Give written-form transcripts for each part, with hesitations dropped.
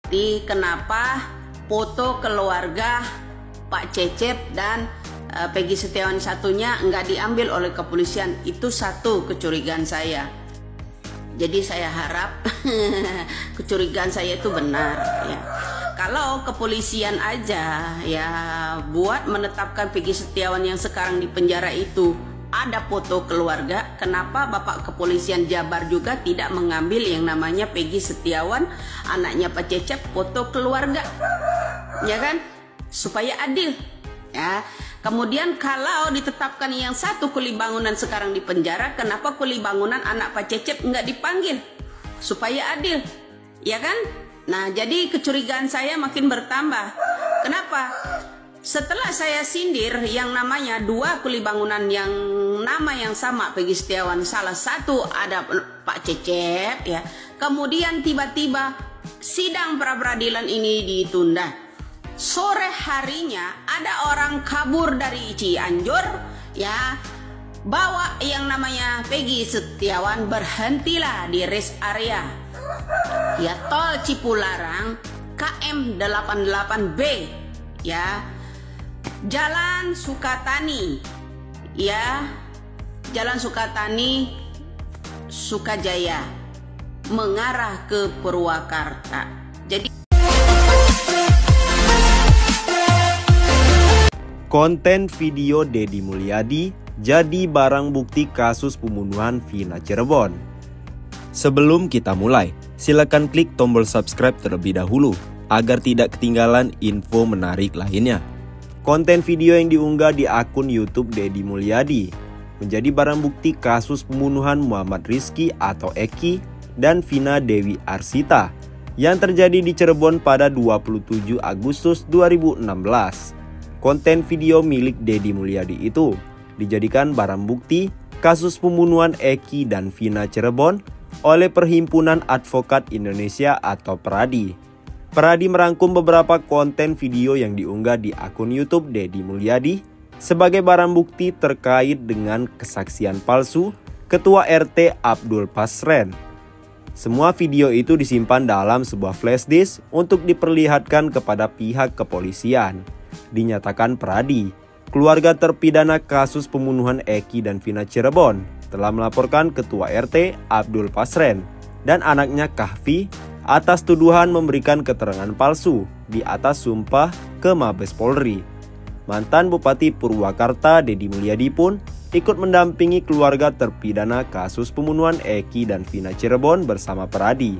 Jadi kenapa foto keluarga Pak Cecep dan Peggy Setiawan satunya nggak diambil oleh kepolisian? Itu satu kecurigaan saya. Jadi saya harap kecurigaan saya itu benar ya. Kalau kepolisian aja ya buat menetapkan Peggy Setiawan yang sekarang di penjara itu ada foto keluarga, kenapa Bapak Kepolisian Jabar juga tidak mengambil yang namanya Peggy Setiawan, anaknya Pak Cecep, foto keluarga, ya kan? Supaya adil, ya. Kemudian kalau ditetapkan yang satu Kuli Bangunan sekarang di penjara, kenapa Kuli Bangunan anak Pak Cecep nggak dipanggil? Supaya adil, ya kan? Nah, jadi kecurigaan saya makin bertambah. Kenapa? Setelah saya sindir yang namanya dua Kuli Bangunan yang nama yang sama Peggy Setiawan, salah satu ada Pak Cecep ya. Kemudian tiba-tiba sidang pra peradilan ini ditunda. Sore harinya ada orang kabur dari Cianjur ya. Bawa yang namanya Peggy Setiawan, berhentilah di rest area ya tol Cipularang KM 88B ya. Jalan Sukatani ya, Jalan Sukatani Sukajaya mengarah ke Purwakarta. Jadi konten video Deddy Mulyadi jadi barang bukti kasus pembunuhan Vina Cirebon. Sebelum kita mulai, silakan klik tombol subscribe terlebih dahulu agar tidak ketinggalan info menarik lainnya. Konten video yang diunggah di akun YouTube Deddy Mulyadi menjadi barang bukti kasus pembunuhan Muhammad Rizky atau Eki dan Vina Dewi Arsita yang terjadi di Cirebon pada 27 Agustus 2016. Konten video milik Deddy Mulyadi itu dijadikan barang bukti kasus pembunuhan Eki dan Vina Cirebon oleh Perhimpunan Advokat Indonesia atau PERADI. PERADI merangkum beberapa konten video yang diunggah di akun YouTube Deddy Mulyadi sebagai barang bukti terkait dengan kesaksian palsu Ketua RT Abdul Pasren. Semua video itu disimpan dalam sebuah flash disk untuk diperlihatkan kepada pihak kepolisian. Dinyatakan PERADI, keluarga terpidana kasus pembunuhan Eki dan Vina Cirebon telah melaporkan Ketua RT Abdul Pasren dan anaknya Kahfi atas tuduhan memberikan keterangan palsu di atas sumpah ke Mabes Polri. Mantan Bupati Purwakarta Deddy Mulyadi pun ikut mendampingi keluarga terpidana kasus pembunuhan Eki dan Vina Cirebon bersama PERADI.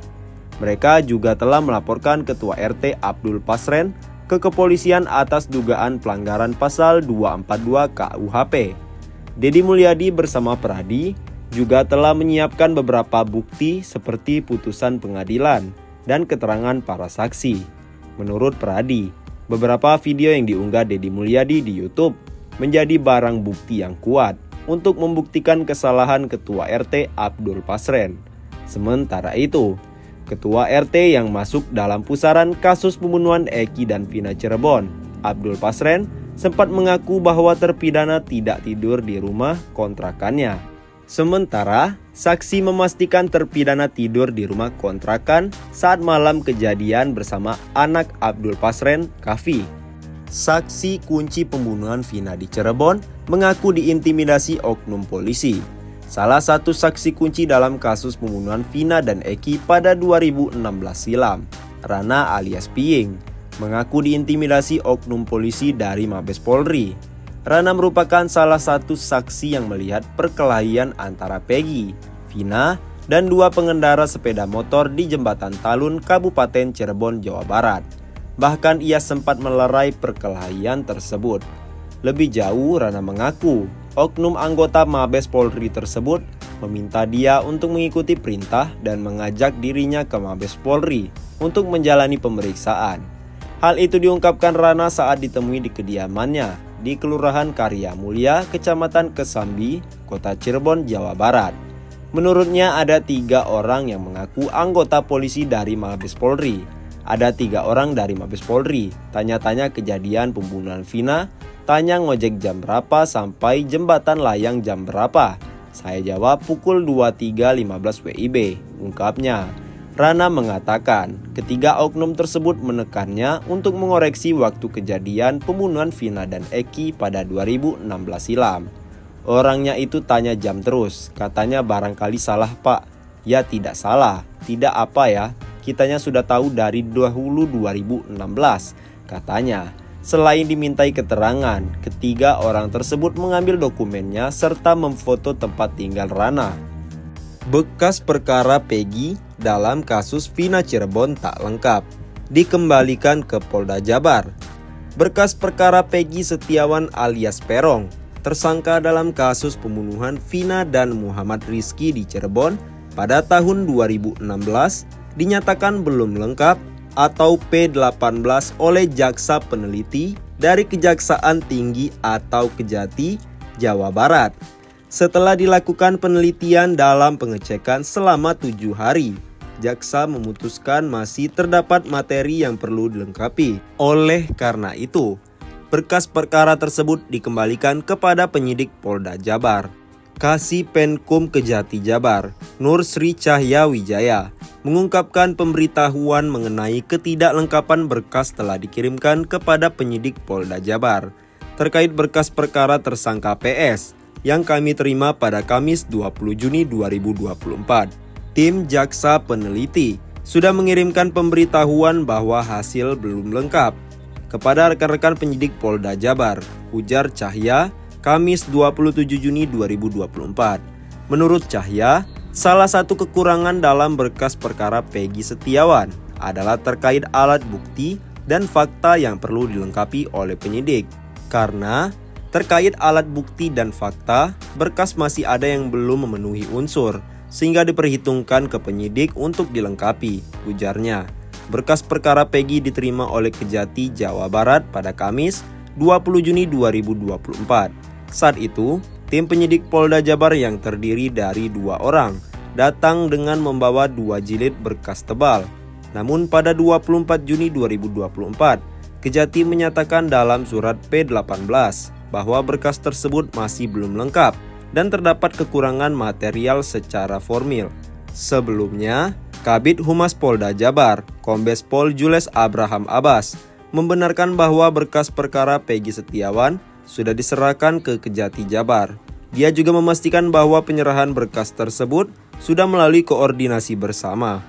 Mereka juga telah melaporkan Ketua RT Abdul Pasren ke kepolisian atas dugaan pelanggaran pasal 242 KUHP. Deddy Mulyadi bersama PERADI juga telah menyiapkan beberapa bukti seperti putusan pengadilan dan keterangan para saksi. Menurut PERADI, beberapa video yang diunggah Deddy Mulyadi di YouTube menjadi barang bukti yang kuat untuk membuktikan kesalahan Ketua RT Abdul Pasren. Sementara itu, Ketua RT yang masuk dalam pusaran kasus pembunuhan Eki dan Vina Cirebon, Abdul Pasren, sempat mengaku bahwa terpidana tidak tidur di rumah kontrakannya. Sementara, saksi memastikan terpidana tidur di rumah kontrakan saat malam kejadian bersama anak Abdul Pasren, Kahfi. Saksi kunci pembunuhan Vina di Cirebon mengaku diintimidasi oknum polisi. Salah satu saksi kunci dalam kasus pembunuhan Vina dan Eki pada 2016 silam, Rana alias Piying, mengaku diintimidasi oknum polisi dari Mabes Polri. Rana merupakan salah satu saksi yang melihat perkelahian antara Peggy, Vina, dan dua pengendara sepeda motor di Jembatan Talun, Kabupaten Cirebon, Jawa Barat. Bahkan ia sempat melerai perkelahian tersebut. Lebih jauh, Rana mengaku oknum anggota Mabes Polri tersebut meminta dia untuk mengikuti perintah dan mengajak dirinya ke Mabes Polri untuk menjalani pemeriksaan. Hal itu diungkapkan Rana saat ditemui di kediamannya di Kelurahan Karya Mulia, Kecamatan Kesambi, Kota Cirebon, Jawa Barat. Menurutnya ada 3 orang yang mengaku anggota polisi dari Mabes Polri. Ada 3 orang dari Mabes Polri. Tanya-tanya kejadian pembunuhan Vina, tanya ngojek jam berapa sampai jembatan layang jam berapa. Saya jawab pukul 23.15 WIB, ungkapnya. Rana mengatakan ketiga oknum tersebut menekannya untuk mengoreksi waktu kejadian pembunuhan Vina dan Eki pada 2016 silam. Orangnya itu tanya jam terus, katanya barangkali salah pak. Ya tidak salah, tidak apa ya, kitanya sudah tahu dari dahulu 2016, katanya. Selain dimintai keterangan, ketiga orang tersebut mengambil dokumennya serta memfoto tempat tinggal Rana. Bekas perkara Peggy dalam kasus Vina Cirebon tak lengkap, dikembalikan ke Polda Jabar. Berkas perkara Peggy Setiawan alias Peron, tersangka dalam kasus pembunuhan Vina dan Muhammad Rizky di Cirebon pada tahun 2016, dinyatakan belum lengkap atau P18 oleh jaksa peneliti dari Kejaksaan Tinggi atau Kejati, Jawa Barat. Setelah dilakukan penelitian dalam pengecekan selama 7 hari, jaksa memutuskan masih terdapat materi yang perlu dilengkapi. Oleh karena itu, berkas perkara tersebut dikembalikan kepada penyidik Polda Jabar. Kasih Penkum Kejati Jabar, Nur Sri Cahya Wijaya, mengungkapkan pemberitahuan mengenai ketidaklengkapan berkas telah dikirimkan kepada penyidik Polda Jabar terkait berkas perkara tersangka PS yang kami terima pada Kamis 20 Juni 2024. Tim jaksa peneliti sudah mengirimkan pemberitahuan bahwa hasil belum lengkap kepada rekan-rekan penyidik Polda Jabar, ujar Cahya Kamis 27 Juni 2024. Menurut Cahya, salah satu kekurangan dalam berkas perkara Peggy Setiawan adalah terkait alat bukti dan fakta yang perlu dilengkapi oleh penyidik. Karena terkait alat bukti dan fakta, berkas masih ada yang belum memenuhi unsur, sehingga diperhitungkan ke penyidik untuk dilengkapi, ujarnya. Berkas perkara Peggy diterima oleh Kejati, Jawa Barat pada Kamis 20 Juni 2024. Saat itu, tim penyidik Polda Jabar yang terdiri dari 2 orang datang dengan membawa 2 jilid berkas tebal. Namun pada 24 Juni 2024, Kejati menyatakan dalam surat P18 bahwa berkas tersebut masih belum lengkap dan terdapat kekurangan material secara formil. Sebelumnya, Kabid Humas Polda Jabar, Kombes Pol Jules Abraham Abbas, membenarkan bahwa berkas perkara Peggy Setiawan sudah diserahkan ke Kejati Jabar. Dia juga memastikan bahwa penyerahan berkas tersebut sudah melalui koordinasi bersama.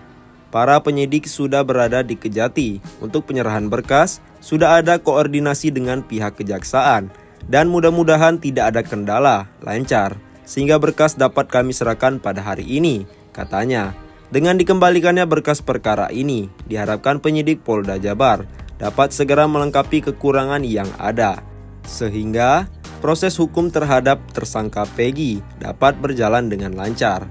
Para penyidik sudah berada di Kejati. Untuk penyerahan berkas, sudah ada koordinasi dengan pihak kejaksaan. Dan mudah-mudahan tidak ada kendala, lancar, sehingga berkas dapat kami serahkan pada hari ini, katanya. Dengan dikembalikannya berkas perkara ini, diharapkan penyidik Polda Jabar dapat segera melengkapi kekurangan yang ada, sehingga proses hukum terhadap tersangka Peggy dapat berjalan dengan lancar.